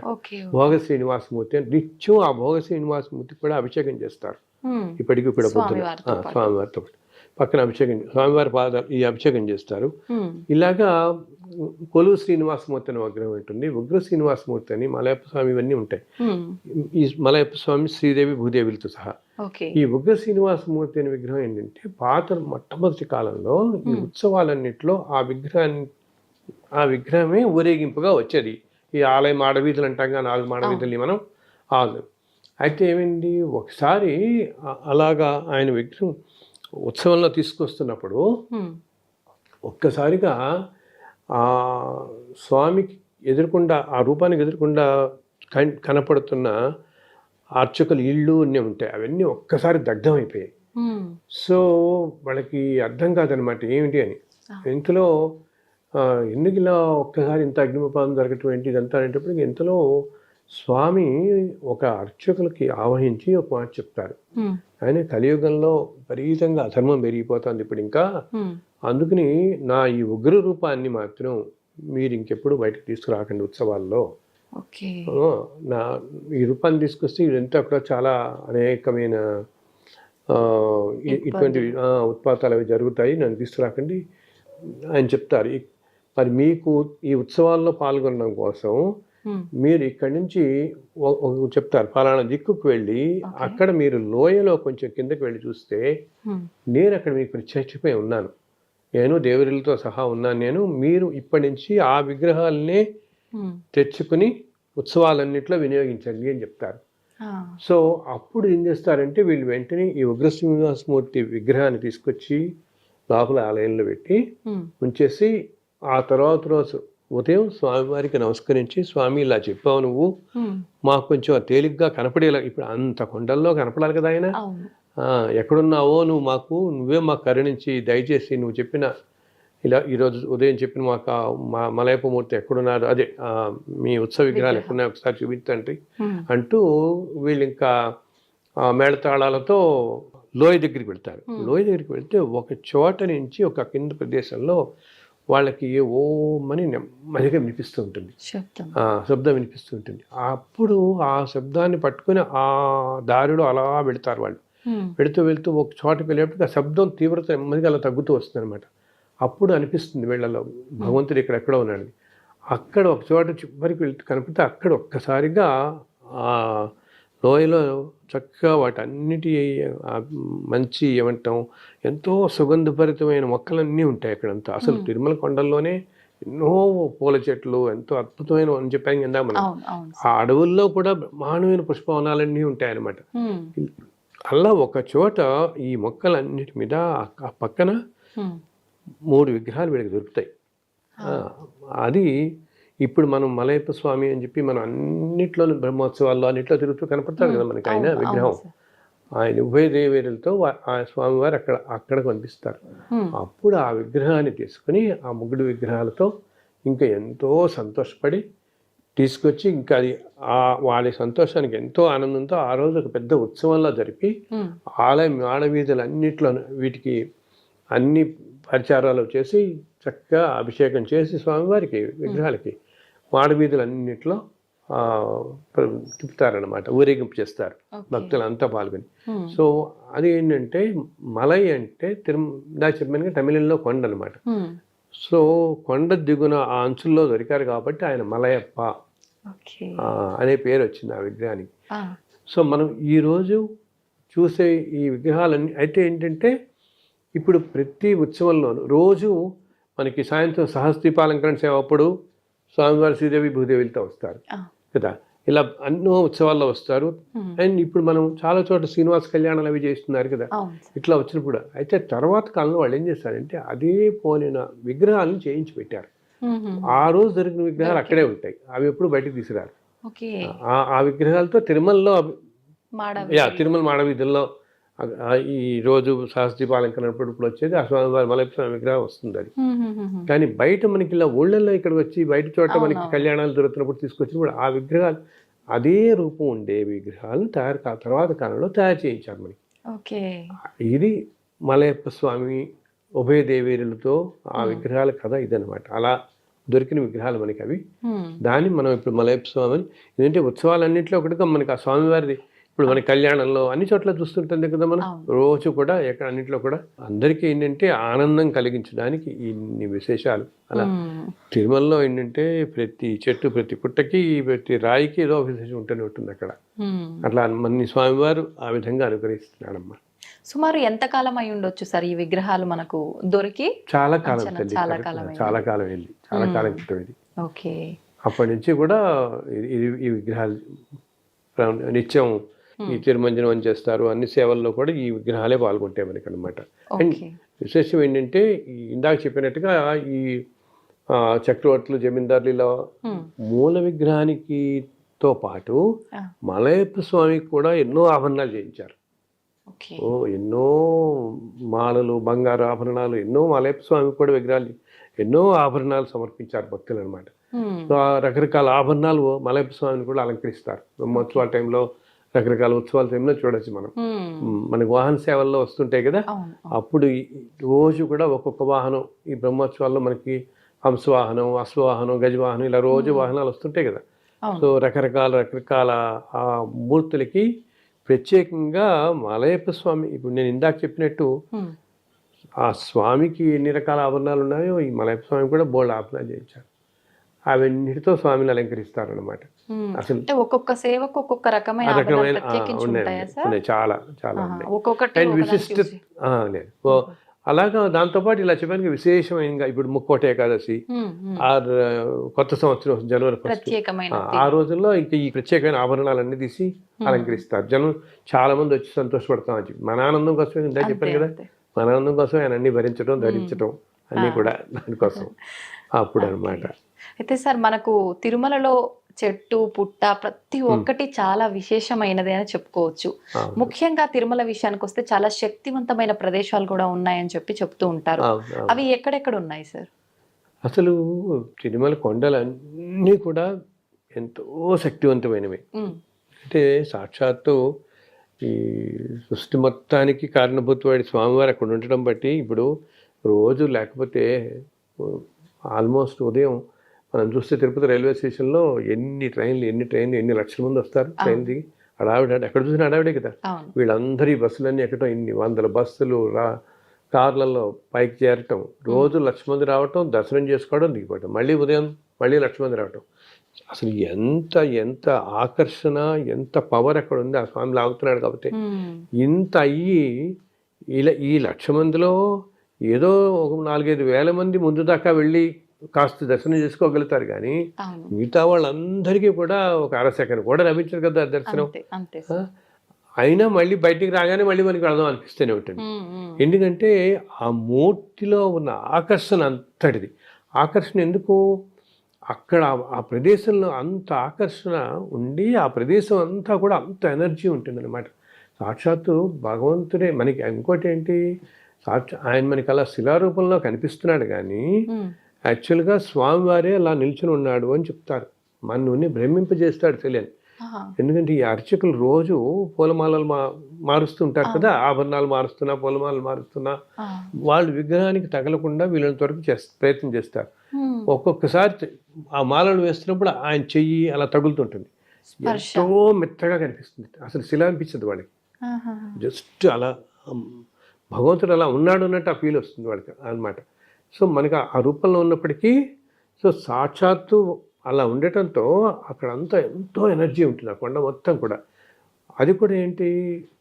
భోగ శ్రీనివాసమూర్తి అని నిత్యం ఆ భోగ శ్రీనివాసమూర్తికి కూడా అభిషేకం చేస్తారు. ఇప్పటికీ కూడా పొద్దున స్వామివారితో పక్కన అభిషేకం, స్వామివారి పాదాలు ఈ అభిషేకం చేస్తారు. ఇలాగా కొలువు శ్రీనివాసమూర్తి అనే విగ్రహం ఉంటుంది, ఉగ్ర శ్రీనివాసమూర్తి అని, మలయప్ప స్వామి ఇవన్నీ ఉంటాయి. ఈ మలయప్ప స్వామి శ్రీదేవి భూదేవిలతో సహా. ఈ ఉగ్ర శ్రీనివాసమూర్తి అనే విగ్రహం ఏంటంటే మొట్టమొదటి కాలంలో ఈ ఉత్సవాలన్నింటిలో ఆ విగ్రహమే ఊరేగింపుగా వచ్చేది. ఈ ఆలయ మాడవీధులు అంటాం, 4 మాడవీధుల్ని మనం అయితే ఏమైంది, ఒకసారి అలాగా ఆయన విగ్రహం ఉత్సవంలో తీసుకొస్తున్నప్పుడు ఒక్కసారిగా ఆ స్వామికి ఎదురుకుండా, ఆ రూపానికి ఎదురుకుండా కనపడుతున్న అర్చకులు ఇళ్ళు అన్నీ ఉంటాయి, అవన్నీ ఒక్కసారి దగ్ధమైపోయాయి. సో వాళ్ళకి అర్థం కాదనమాట ఏమిటి అని. ఇంతలో ఎందుకు ఇలా ఒక్కసారి ఇంత అగ్నిమపాదం జరగటం ఏంటి ఇదంతా అనేటప్పటికి ఇంతలో స్వామి ఒక అర్చకులకి ఆవహించి ఒక మాట చెప్తారు. ఆయన కలియుగంలో విపరీతంగా అధర్మం పెరిగిపోతుంది ఇప్పుడు ఇంకా, అందుకని నా ఈ ఉగ్ర రూపాన్ని మాత్రం మీరు ఇంకెప్పుడు బయటకు తీసుకురాకండి ఉత్సవాల్లో. నా ఈ రూపాన్ని తీసుకొస్తే ఇదంతా అక్కడ చాలా అనేకమైన ఇటువంటి ఉత్పాతాలు అవి జరుగుతాయి, నన్ను తీసుకురాకండి ఆయన చెప్తారు. మరి మీకు ఈ ఉత్సవాల్లో పాల్గొనడం కోసం మీరు ఇక్కడి నుంచి చెప్తారు ఫలానా దిక్కుకు వెళ్ళి అక్కడ మీరు లోయలో కొంచెం కిందకి వెళ్ళి చూస్తే నేను అక్కడ మీకు ప్రత్యక్షమై ఉన్నాను, నేను దేవుళ్ళతో సహా ఉన్నాను, మీరు ఇప్పటి నుంచి ఆ విగ్రహాలనే తెచ్చుకుని ఉత్సవాలన్నింటిలో వినియోగించండి అని చెప్తారు. సో అప్పుడు ఏం చేస్తారంటే వీళ్ళు వెంటనే ఈ ఉగ్ర శ్రీనివాసమూర్తి విగ్రహాన్ని తీసుకొచ్చి లోపల ఆలయంలో పెట్టి ఉంచేసి ఆ తర్వాత రోజు ఉదయం స్వామివారికి నమస్కరించి, స్వామి ఇలా చెప్పావు నువ్వు, మాకు కొంచెం తేలిగ్గా కనపడేలా, ఇప్పుడు అంత కొండల్లో కనపడాలి కదా ఆయన, ఎక్కడున్నావో నువ్వే మాకు కరుణించి దయచేసి నువ్వు చెప్పిన ఇలా ఈరోజు ఉదయం చెప్పిన మా మలయప్పమూర్తి ఎక్కడున్నారు, అదే మీ ఉత్సవ విగ్రహాలు ఎక్కడున్నాయి ఒకసారి చూపించండి అంటూ వీళ్ళు ఇంకా మేళతాళాలతో లోయ దగ్గరికి వెళ్తారు. లోయ దగ్గరికి వెళ్తే ఒక చోట నుంచి ఒక కింద ప్రదేశంలో వాళ్ళకి ఓమని నెమ్మదిగా వినిపిస్తూ ఉంటుంది, శబ్దం వినిపిస్తూ ఉంటుంది. అప్పుడు ఆ శబ్దాన్ని పట్టుకుని ఆ దారిలో అలా వెళతారు వాళ్ళు. వెళుతూ ఒక చోటకి వెళ్ళేప్పటికి ఆ శబ్దం తీవ్రత నెమ్మదిగా అలా తగ్గుతూ వస్తుంది అనమాట. అప్పుడు అనిపిస్తుంది వీళ్ళలో భగవంతుడు ఇక్కడెక్కడో ఉన్నాడు. అక్కడ ఒక చోట చివరికి వెళ్తూ కనిపిస్తే అక్కడ ఒక్కసారిగా ఆ లోయలో చక్కగా వాటన్నిటి ఆ మంచి ఏమంటాం ఎంతో సుగంధభరితమైన మొక్కలన్నీ ఉంటాయి అక్కడంతా. అసలు తిరుమల కొండల్లోనే ఎన్నో పూల చెట్లు ఎంతో అద్భుతమైన అని చెప్పాను కదా మనం. ఆ అడవుల్లో కూడా బ్రహ్మాండమైన పుష్పవనాలన్నీ ఉంటాయన్నమాట. అలా ఒక చోట ఈ మొక్కలన్నిటి మీద ఆ పక్కన 3 విగ్రహాలు వీళ్ళకి దొరుకుతాయి. అది ఇప్పుడు మనం మలయప్ప స్వామి అని చెప్పి మనం అన్నిట్లోనూ బ్రహ్మోత్సవాల్లో అన్నిట్లో తిరుగుతూ కనపడతాడు కదా మనకి ఆయన విగ్రహం. ఆయన ఉభయ దేవేరులతో ఆ స్వామివారు అక్కడ కనిపిస్తారు. అప్పుడు ఆ విగ్రహాన్ని తీసుకుని ఆ 3 విగ్రహాలతో ఇంకా ఎంతో సంతోషపడి తీసుకొచ్చి ఇంకా అది వాళ్ళ సంతోషానికి ఎంతో ఆనందంతో ఆ రోజు ఒక పెద్ద ఉత్సవంలో జరిపి ఆలయం ఆడవీధులు అన్నిట్లో వీటికి అన్ని పరిచారాలు చేసి చక్కగా అభిషేకం చేసి స్వామివారికి విగ్రహాలకి మాడవీధులన్నింటిలో తిప్పుతారనమాట, ఊరేగింపు చేస్తారు భక్తులంతా పాల్గొని. సో అది ఏంటంటే మలై అంటే ఇందాక చెప్పాను తమిళంలో కొండ అనమాట. సో కొండ దిగున ఆ అంచుల్లో దొరికారు కాబట్టి ఆయన మలయప్ప అనే పేరు వచ్చింది ఆ విగ్రహానికి. సో మనం ఈరోజు చూసే ఈ విగ్రహాలన్నీ అయితే ఏంటంటే ఇప్పుడు ప్రతి ఉత్సవంలోనూ రోజు మనకి సాయంత్రం సహస్రదీపాలంకరణ సేవ అప్పుడు స్వామివారి శ్రీదేవి భూదేవిలతో వస్తారు కదా, ఇలా ఎన్నో ఉత్సవాల్లో వస్తారు. అండ్ ఇప్పుడు మనం చాలా చోట్ల శ్రీనివాస కళ్యాణాలు అవి చేస్తున్నారు కదా, ఇట్లా వచ్చినప్పుడు అయితే తర్వాత కాలంలో వాళ్ళు ఏం చేస్తారంటే అదే పోలిన విగ్రహాలను చేయించి పెట్టారు. ఆ రోజు జరిగిన విగ్రహాలు అక్కడే ఉంటాయి, అవి ఎప్పుడు బయటకు తీసుకురారు. ఆ విగ్రహాలతో తిరుమలలో తిరుమల మాడవీధుల్లో ఈ రోజు సహస్రదీపాలంకరణప్పుడు వచ్చేది ఆ స్వామివారి మలయప్ప స్వామి విగ్రహం వస్తుంది. అది కానీ బయట మనకి ఇలా ఊళ్ళల్లో ఇక్కడికి వచ్చి బయట చోట మనకి కళ్యాణాలు జరుగుతున్నప్పుడు తీసుకొచ్చినప్పుడు ఆ విగ్రహాలు అదే రూపం ఉండే విగ్రహాలు తర్వాత కాలంలో తయారు చేయించారు మనకి. ఇది మలయప్ప స్వామి ఉభయ దేవేరులతో ఆ విగ్రహాల కథ ఇదనమాట. అలా దొరికిన విగ్రహాలు మనకి అవి. దాన్ని మనం ఇప్పుడు మలయప్ప స్వామి ఏంటంటే ఉత్సవాలన్నింటిలో ఒకటిగా మనకి ఆ స్వామివారిది ఇప్పుడు మన కళ్యాణంలో అన్ని చోట్ల చూస్తుంటుంది కదా మనం రోజు కూడా ఎక్కడ అన్నింటిలో కూడా అందరికీ ఏంటంటే ఆనందం కలిగించడానికి ఇన్ని విశేషాలు. అలా తిరుమలలో ఏంటంటే ప్రతి చెట్టు ప్రతి పుట్టకి ప్రతి రాయికి ఏదో విశేషం ఉంటూనే ఉంటుంది అక్కడ. అట్లా మన స్వామివారు ఆ విధంగా అనుగ్రహిస్తున్నాడమ్మా.
సుమారు ఎంత కాలం అయి ఉండొచ్చు సార్ ఈ విగ్రహాలు మనకు దొరికి?
చాలా కాలం తల్లి, చాలా కాలం వెళ్ళి చాలా కాలం క్రితం ఇది. అప్పటి నుంచి కూడా ఈ విగ్రహాలు నిత్యం ఈ తిరుమంజనం చేస్తారు, అన్ని సేవల్లో కూడా ఈ విగ్రహాలే పాల్గొంటాయి మనకి అనమాట. అండ్ విశేషం ఏంటంటే ఇందాక చెప్పినట్టుగా ఈ చక్రవర్తులు జమీందారులు ఇలా మూల విగ్రహానికి తో పాటు మలయప్ప స్వామికి కూడా ఎన్నో ఆభరణాలు చేయించారు. ఎన్నో మాలలు బంగారు ఆభరణాలు ఎన్నో మలయప్ప స్వామికి కూడా విగ్రహాలు ఎన్నో ఆభరణాలు సమర్పించారు భక్తులు అనమాట. సో ఆ రకరకాల ఆభరణాలు మలయప్ప స్వామిని కూడా అలంకరిస్తారు. బ్రహ్మోత్సవాల టైంలో రకరకాల ఉత్సవాల టైంలో చూడొచ్చు మనం. మనకు వాహన సేవల్లో వస్తుంటాయి కదా, అప్పుడు రోజు కూడా ఒక్కొక్క వాహనం ఈ బ్రహ్మోత్సవాల్లో మనకి హంసవాహనం, అశ్వవాహనం, గజవాహనం ఇలా రోజు వాహనాలు వస్తుంటాయి కదా. సో రకరకాల ఆ మూర్తులకి ప్రత్యేకంగా మలయప్ప స్వామి ఇప్పుడు నేను ఇందాక చెప్పినట్టు ఆ స్వామికి ఎన్ని రకాల ఆభరణాలు ఉన్నాయో ఈ మలయప్ప స్వామి కూడా బోల్డ్ ఆభరణాలు చేయించారు. అవన్నిటితో స్వామిని అలంకరిస్తారు అనమాట. అసలు
ఒక్కొక్క సేవకు ఒక్కొక్క రకమైన
ఉన్నాయి, చాలా చాలా ఉన్నాయి. విశిష్ట లేదు అలాగా. దాంతోపాటు ఇలా చెప్పడానికి విశేషమైన ఇప్పుడు ముక్కోటి ఏకాదశి కొత్త సంవత్సరం జనవరి 1 ఆ రోజుల్లో ఇంకా ఈ ప్రత్యేకమైన ఆభరణాలన్నీ తీసి అలంకరిస్తారు. జనం చాలా మంది వచ్చి సంతోషపడతాం అని చెప్పి మన ఆనందం కోసం ఇందా చెప్పాను కదా, మన ఆనందం కోసం ఆయన అన్ని భరించడం ధరించడం అన్నీ కూడా దానికోసం అప్పుడు అనమాట.
అయితే సార్ మనకు తిరుమలలో చెట్టు పుట్ట ప్రతి ఒక్కటి చాలా విశేషమైనది అని చెప్పుకోవచ్చు. ముఖ్యంగా తిరుమల విషయానికి వస్తే చాలా శక్తివంతమైన ప్రదేశాలు కూడా ఉన్నాయని చెప్తూ ఉంటారు. అవి ఎక్కడెక్కడ ఉన్నాయి సార్?
అసలు తిరుమల కొండలన్నీ కూడా ఎంతో శక్తివంతమైనవి. అంటే సాక్షాత్తు ఈ సృష్టి మొత్తానికి కారణభూతమైన స్వామివారు అక్కడ ఉండటం బట్టి ఇప్పుడు రోజు లేకపోతే ఆల్మోస్ట్ ఉదయం మనం చూస్తే తిరుపతి రైల్వే స్టేషన్లో ఎన్ని ట్రైన్లు ఎన్ని లక్షల మంది వస్తారు ట్రైన్ దిగి. అడావిడ ఎక్కడ చూసినా అడావిడే కదా. వీళ్ళందరి బస్సులన్నీ ఎక్కడం ఇన్ని వందల బస్సులు కార్లలో పైకి చేరటం, రోజు 1,00,000 మంది రావటం, దర్శనం చేసుకోవడం, దిగిపోవటం, మళ్ళీ ఉదయం మళ్ళీ 1,00,000 మంది రావటం. అసలు ఎంత ఎంత ఆకర్షణ, ఎంత పవర్ అక్కడ ఉంది. ఆ స్వామి లాగుతున్నాడు కాబట్టి ఇంత అయ్యి ఇలా ఈ 1,00,000 మందిలో ఏదో ఒక 4-5 వేల మంది ముందు దాకా వెళ్ళి కాస్త దర్శనం చేసుకోగలుగుతారు, కానీ మిగతా వాళ్ళందరికీ కూడా ఒక అరసెకండ్ కూడా లభించదు కదా దర్శనం. అయినా మళ్ళీ బయటికి రాగానే మళ్ళీ మనకి వెళదాం అనిపిస్తూనే ఉంటుంది. ఎందుకంటే ఆ మూర్తిలో ఉన్న ఆకర్షణ అంతటిది. ఆకర్షణ ఎందుకు? అక్కడ ఆ ప్రదేశంలో అంత ఆకర్షణ ఉండి ఆ ప్రదేశం అంతా కూడా అంత ఎనర్జీ ఉంటుందన్నమాట. సాక్షాత్తు భగవంతుడే మనకి. ఇంకోటి ఏంటి, ఆయన మనకి అలా శిలారూపంలో కనిపిస్తున్నాడు, కానీ యాక్చువల్గా స్వామివారే అలా నిల్చుని ఉన్నాడు అని చెప్తారు. మనల్ని భ్రమింపజేస్తాడు తెలియని. ఎందుకంటే ఈ అర్చకులు రోజు పూలమాలలు మారుస్తుంటారు కదా, ఆభరణాలు మారుస్తున్నా, పూలమాలలు మారుస్తున్నా, వాళ్ళు విగ్రహానికి తగలకుండా వీళ్ళని వరకు ప్రయత్నం చేస్తారు. ఒక్కొక్కసారి ఆ మాలలు వేస్తున్నప్పుడు ఆయన చెయ్యి అలా తగులుతుంటుంది, ఎంతో మెత్తగా కనిపిస్తుంది. అసలు శిల అనిపించదు వాళ్ళకి, జస్ట్ అలా భగవంతుడు అలా ఉన్నాడు అన్నట్టు ఆ ఫీల్ వస్తుంది వాళ్ళకి అన్నమాట. సో మనకి ఆ రూపంలో ఉన్నప్పటికీ సో సాక్షాత్తు అలా ఉండటంతో అక్కడ అంతా ఎంతో ఎనర్జీ ఉంటుంది ఆ కొండ మొత్తం కూడా. అది కూడా ఏంటి,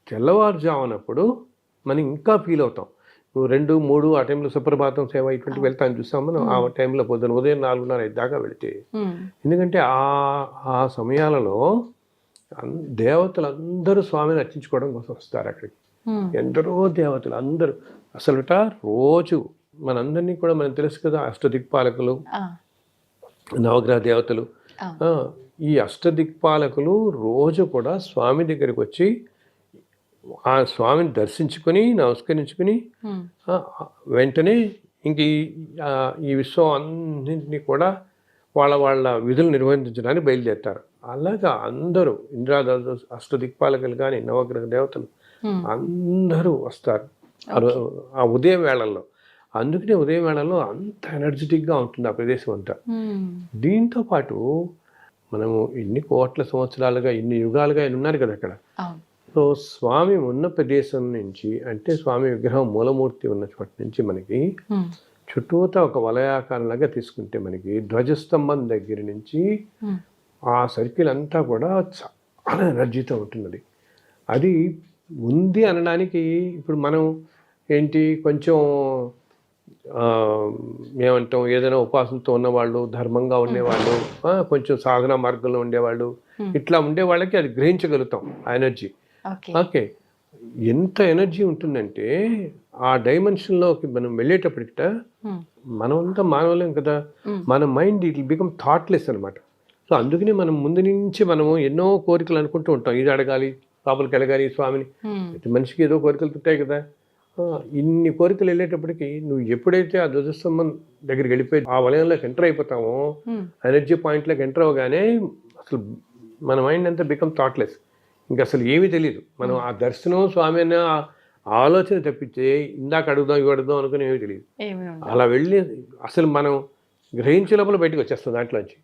తెల్లవారుజామునప్పుడు మనం ఇంకా ఫీల్ అవుతాం. 2, 3 ఆ టైంలో సుప్రభాతం సేవ ఇటువంటి వెళ్తాను చూస్తాం మనం. ఆ టైంలో పొద్దున ఉదయం 4:30-5 దాకా వెళితే, ఎందుకంటే ఆ సమయాలలో దేవతలందరూ స్వామిని అర్చించుకోవడం కోసం వస్తారు అక్కడికి. ఎందరో దేవతలు అందరూ అసలుట రోజు మనందరినీ కూడా మనకు తెలుసు కదా, అష్టదిక్పాలకులు, నవగ్రహ దేవతలు. ఈ అష్టదిక్పాలకులు రోజు కూడా స్వామి దగ్గరికి వచ్చి ఆ స్వామిని దర్శించుకుని నమస్కరించుకుని వెంటనే ఇంక ఈ విశ్వం అన్నింటినీ కూడా వాళ్ళ విధులు నిర్వహించడానికి బయలుదేరుతారు. అలాగా అందరూ ఇంద్రాదేవతలు, అష్టదిక్పాలకులు కానీ నవగ్రహ దేవతలు అందరూ వస్తారు ఆ ఉదయం వేళల్లో. అందుకనే ఉదయం వేళల్లో అంత ఎనర్జెటిక్గా ఉంటుంది ఆ ప్రదేశం అంతా. దీంతో పాటు మనము ఇన్ని కోట్ల సంవత్సరాలుగా, ఇన్ని యుగాలుగా ఆయన ఉన్నారు కదా అక్కడ. సో స్వామి ఉన్న ప్రదేశం నుంచి, అంటే స్వామి విగ్రహం మూలమూర్తి ఉన్న చోట నుంచి మనకి చుట్టూతా ఒక వలయాకారంలాగా తీసుకుంటే మనకి ధ్వజస్తంభం దగ్గర నుంచి ఆ సర్కిల్ అంతా కూడా చాలా ఎనర్జీతో ఉంటున్నది. అది ఉంది అనడానికి ఇప్పుడు మనం ఏంటి, కొంచెం ఏమంటాం, ఏదైనా ఉపాసనతో ఉన్నవాళ్ళు, ధర్మంగా ఉండేవాళ్ళు, కొంచెం సాధన మార్గంలో ఉండేవాళ్ళు, ఇట్లా ఉండే వాళ్ళకి అది గ్రహించగలుగుతాం ఆ ఎనర్జీ. ఓకే, ఎంత ఎనర్జీ ఉంటుందంటే ఆ డైమెన్షన్లోకి మనం వెళ్ళేటప్పటికిట మనమంతా మానవులేం కదా, మన mind it will become thoughtless అనమాట. సో అందుకని మనం ముందు నుంచి మనము ఎన్నో కోరికలు అనుకుంటూ ఉంటాం, ఇది అడగాలి, లోపలికి వెళ్ళగాలి స్వామిని. ప్రతి మనిషికి ఏదో కోరికలు ఉంటాయి కదా. ఇన్ని కోరికలు వెళ్ళేటప్పటికి నువ్వు ఎప్పుడైతే ఆ ధ్వజస్తంభం దగ్గరికి వెళ్ళిపోయి ఆ వలయంలోకి ఎంటర్ అయిపోతామో, ఎనర్జీ పాయింట్లోకి ఎంటర్ అవగానే అసలు మన మైండ్ అంతా బికమ్ థాట్లెస్. ఇంకా అసలు ఏమీ తెలియదు. మనం ఆ దర్శనం స్వామి అనే ఆలోచన తప్పించే ఇందాక అడుగుదాం ఇవి అడుగుదాం అనుకుని ఏమీ తెలియదు. అలా వెళ్ళి అసలు మనం గ్రహించే లోపల బయటకు వచ్చేస్తాం దాంట్లోంచి.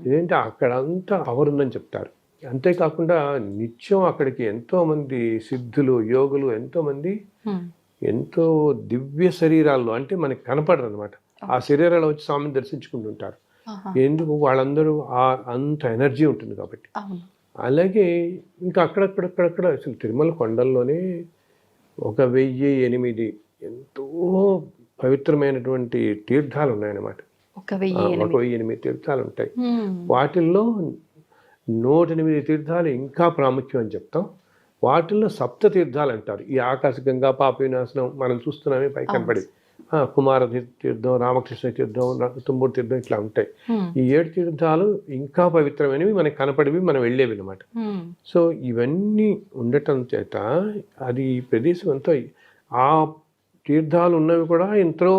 ఇదేంటి అక్కడ అంతా పవర్ ఉందని చెప్తారు. అంతేకాకుండా నిత్యం అక్కడికి ఎంతోమంది సిద్ధులు, యోగులు, ఎంతోమంది ఎంతో దివ్య శరీరాల్లో, అంటే మనకి కనపడరు అనమాట, ఆ శరీరాలు వచ్చి స్వామిని దర్శించుకుంటుంటారు. ఎందుకు? వాళ్ళందరూ అంత ఎనర్జీ ఉంటుంది కాబట్టి. అలాగే ఇంకా అక్కడక్కడక్కడక్కడ అసలు తిరుమల కొండల్లోనే 1008 ఎంతో పవిత్రమైనటువంటి తీర్థాలు ఉన్నాయన్నమాట. 1008 తీర్థాలు ఉంటాయి. వాటిల్లో 108 తీర్థాలు ఇంకా ప్రాముఖ్యం అని చెప్తాం. వాటిల్లో సప్త తీర్థాలు అంటారు. ఈ ఆకాశగంగా, పాప వినాశనం మనం చూస్తున్నామే పై కనపడి, కుమార తీర్థం, రామకృష్ణ తీర్థం, తుమ్మూరు తీర్థం, ఇట్లా ఉంటాయి. ఈ 7 తీర్థాలు ఇంకా పవిత్రమైనవి, మనకి కనపడివి, మనం వెళ్ళేవి అనమాట. సో ఇవన్నీ ఉండటం చేత అది ప్రదేశం ఎంతో, ఆ తీర్థాలు ఉన్నవి కూడా ఎంతో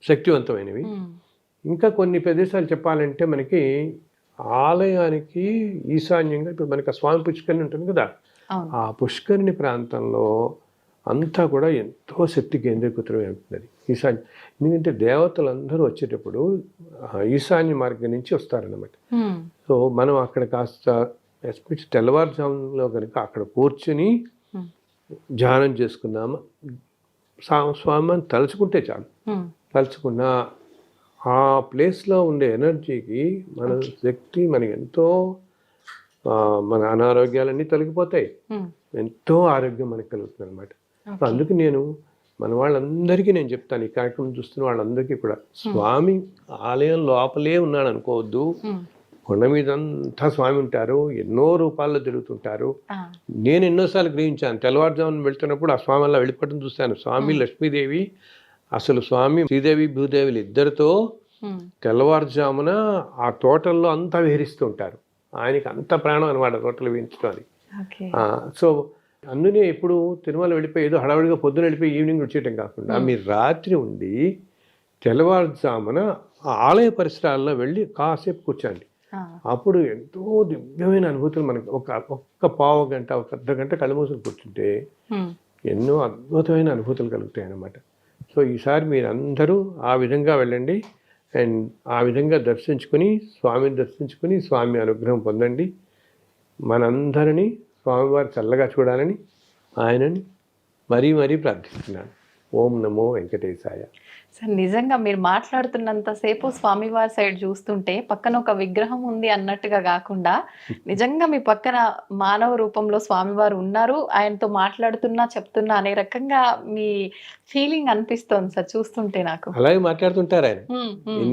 శక్తివంతమైనవి. ఇంకా కొన్ని ప్రదేశాలు చెప్పాలంటే మనకి ఆలయానికి ఈశాన్యంగా ఇప్పుడు మనకి ఆ స్వామి పుష్కరిణి ఉంటుంది కదా, ఆ పుష్కరిణి ప్రాంతంలో అంతా కూడా ఎంతో శక్తి కేంద్రీకృతమై ఉంటుంది ఈశాన్యం. ఎందుకంటే దేవతలందరూ వచ్చేటప్పుడు ఈశాన్య మార్గం నుంచి వస్తారన్నమాట. సో మనం అక్కడ కాస్త ఎస్పెషల్ తెల్లవారుజాములో కనుక అక్కడ కూర్చుని ధ్యానం చేసుకున్నాము, స్వామిని తలుచుకుంటే చాలు. తలుచుకున్న ఆ ప్లేస్లో ఉండే ఎనర్జీకి మన శక్తి మనకి ఎంతో మన అనారోగ్యాలన్నీ తొలగిపోతాయి, ఎంతో ఆరోగ్యం మనకు కలుగుతుంది అనమాట. అందుకు నేను మన వాళ్ళందరికీ నేను చెప్తాను, ఈ కార్యక్రమం చూస్తున్న వాళ్ళందరికీ కూడా, స్వామి ఆలయం లోపలే ఉన్నాడు అనుకోవద్దు. కొండ మీద అంతా స్వామి ఉంటారు, ఎన్నో రూపాల్లో తిరుగుతుంటారు. నేను ఎన్నోసార్లు గ్రహించాను, తెల్లవారుజామున వెళ్తున్నప్పుడు ఆ స్వామి అలా వెళ్ళిపోవడం చూస్తాను. స్వామి లక్ష్మీదేవి, అసలు స్వామి శ్రీదేవి భూదేవులు ఇద్దరితో తెల్లవారుజామున ఆ తోటల్లో అంతా విహరిస్తూ ఉంటారు. ఆయనకి అంత ప్రాణం అనమాట తోటలు విహరించడం. సో అందునే ఎప్పుడు తిరుమల వెళ్ళిపోయి ఏదో హడావుడిగా పొద్దున వెళ్ళిపోయి ఈవినింగ్ వచ్చేయటం కాకుండా, మీరు రాత్రి ఉండి తెల్లవారుజామున ఆ ఆలయ పరిసరాల్లో వెళ్ళి కాసేపు కూర్చోండి. అప్పుడు ఎంతో దివ్యమైన అనుభూతులు మనకి ఒక్క పావు గంట, ఒక అర్ధ గంట కళ్ళు మూసులు కూర్చుంటే ఎన్నో అద్భుతమైన అనుభూతులు కలుగుతాయి అన్నమాట. సో ఈసారి మీరందరూ ఆ విధంగా వెళ్ళండి అండ్ ఆ విధంగా దర్శించుకుని, స్వామిని దర్శించుకుని స్వామి అనుగ్రహం పొందండి. మనందరినీ స్వామివారు చల్లగా చూడాలని ఆయనని మరీ మరీ ప్రార్థిస్తున్నాను. ఓం నమో వెంకటేశాయ.
సార్, నిజంగా మీరు మాట్లాడుతున్నంతసేపు స్వామివారి సైడ్ చూస్తుంటే పక్కన ఒక విగ్రహం ఉంది అన్నట్టుగా కాకుండా, నిజంగా మీ పక్కన మానవ రూపంలో స్వామివారు ఉన్నారు, ఆయనతో మాట్లాడుతున్నా చెప్తున్నా అనే రకంగా మీ ఫీలింగ్ అనిపిస్తోంది సార్ చూస్తుంటే నాకు.
అలాగే మాట్లాడుతుంటారు ఆయన,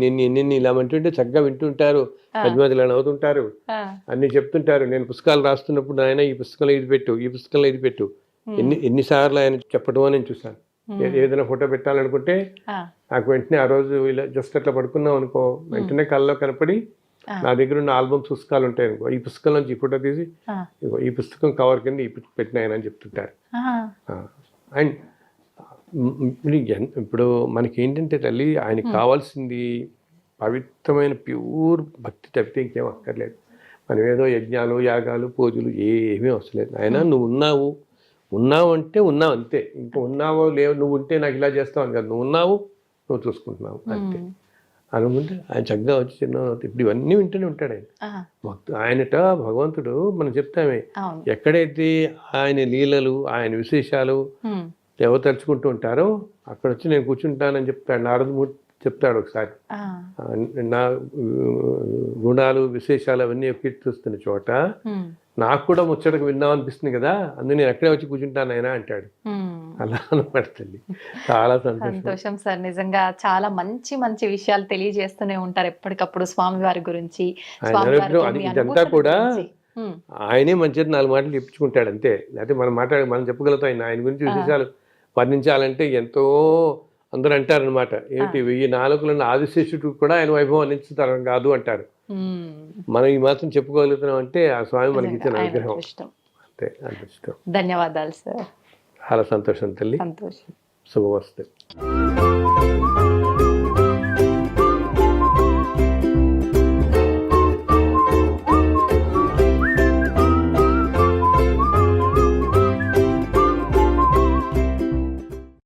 ఎన్ని ఇలా అంటుంటే చక్కగా వింటుంటారు, మధ్య మధ్యలో నవ్వుతుంటారు, అన్ని చెప్తుంటారు. నేను పుస్తకాలు రాస్తున్నప్పుడు ఆయన ఈ పుస్తకంలో ఇది పెట్టు, ఈ పుస్తకంలో ఇది పెట్టు, ఎన్నిసార్లు ఆయన చెప్పడం నేను చూసాను. ఏదైనా ఫోటో పెట్టాలనుకుంటే నాకు వెంటనే ఆ రోజు ఇలా జస్ట్ అట్లా పడుకున్నాం అనుకో, వెంటనే కళ్ళలో కనపడి నా దగ్గర ఉన్న ఆల్బమ్స్ పుస్తకాలు ఉంటాయి అనుకో, ఈ పుస్తకం నుంచి ఈ ఫోటో తీసి ఈ పుస్తకం కవర్ కింద ఈ పెట్టిన ఆయన అని చెప్తుంటారు. అండ్ ఇప్పుడు మనకి ఏంటంటే తల్లి, ఆయనకి కావాల్సింది పవిత్రమైన ప్యూర్ భక్తి తప్పితే ఇంకేం అక్కర్లేదు. మనం ఏదో యజ్ఞాలు, యాగాలు, పూజలు ఏమీ అవసరం లేదు. ఆయన నువ్వు ఉన్నావు అంటే ఉన్నావు అంతే. ఇంకా ఉన్నావో లేవు, నువ్వు ఉంటే నాకు ఇలా చేస్తావు అని కాదు, నువ్వు ఉన్నావు, నువ్వు చూసుకుంటున్నావు అంతే అనుకుంటే ఆయన చక్కగా వచ్చి చిన్న ఇప్పుడు ఇవన్నీ వింటూనే ఉంటాడు ఆయన. ఆయనట భగవంతుడు మనం చెప్తామే, ఎక్కడైతే ఆయన లీలలు, ఆయన విశేషాలు ఎవరు తలుచుకుంటూ ఉంటారో అక్కడ వచ్చి నేను కూర్చుంటానని చెప్తాడు. నారదమూర్తి చెప్తాడు ఒకసారి, నా గుణాలు విశేషాలు అవన్నీ కీర్తిస్తున్న చోట నాకు కూడా ముచ్చటకు విందాం అనిపిస్తుంది కదా, అందుకు నేను ఎక్కడే వచ్చి కూర్చుంటాను ఆయన అంటాడు. అలా అనపడుతుంది. చాలా
సంతోషం సార్. నిజంగా చాలా మంచి మంచి విషయాలు తెలియజేస్తూనే ఉంటారు ఎప్పటికప్పుడు స్వామివారి గురించి.
ఇదంతా కూడా ఆయనే మంచిది 4 మాటలు చెప్పించుకుంటాడు అంతే. లేకపోతే మనం చెప్పగలుగుతాం. ఆయన గురించి విశేషాలు వర్ణించాలంటే ఎంతో అందరూ అంటారనమాట, ఏంటి 1000 నాలుకలున్న ఆదిశేషుడు కూడా ఆయన వైభవం అందించుతారు కాదు అంటారు. మనం ఈ మాత్రం చెప్పుకోగలుగుతున్నాం అంటే ఆ స్వామి మనకి ఇచ్చిన అనుగ్రహం అంతే. అదృష్టం.
ధన్యవాదాలు సార్.
చాలా సంతోషం తల్లి.
సంతోషం.
శుభమస్తు.